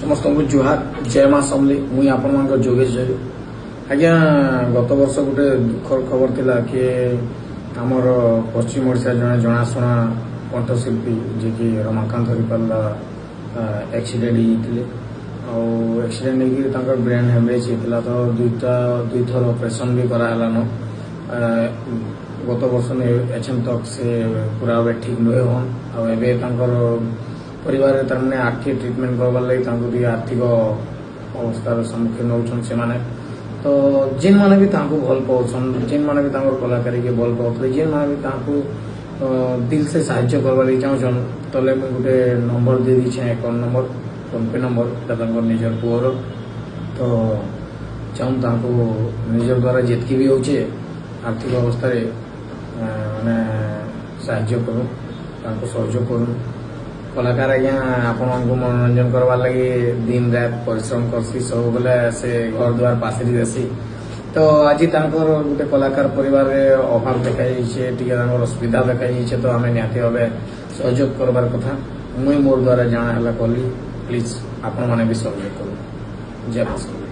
समस्त को जुहार जय माँ समली मुई आपण जोगेश जय आज्ञा गत वर्ष गोटे दुखर खबर थिला कि आमर पश्चिम ओडिशा जने जनाशुना कंठशिल्पी जे कि रमाकांत हरिपाला एक्सीडेंट होते एक्सीडेंट होकर ब्रेन हेमरेज होता तो दुई थर ऑपरेशन भी करालान गत वर्ष एचएम तक से पूरा ठीक नुहे हन आर परिवार तारमाने आर्थिक ट्रिटमेंट करवार लगी आर्थिक अवस्थार सम्मुखीन होउछन से माने तो जिन माने भी भल पाउछन जिन माने भी कलाकारी के भल पाउथले जिन माने भी दिल से साहाय्य करवार लगी चाहछन तले मुझे गोटे number they the account number phone पे नंबर निजर पुअर तो चाहूँ निजर द्वारा जितकी भी होचे आर्थिक अवस्था माने साहाय्य करूँ सहयोग करूँ कलाकार आज्ञा आपण मनोरंजन करवार लगी दिन रात परिश्रम करसी सब बेले से घर द्वार पासरी देसी तो आज गोटे कलाकार परिवार अभाव देखाई असुविधा देखाई तो आम निहाती भाव सहयोग करवार कथा मुई मोर द्वारा जाना है कली प्लीज आपण मैंने भी सहयोग करूँ जय मां।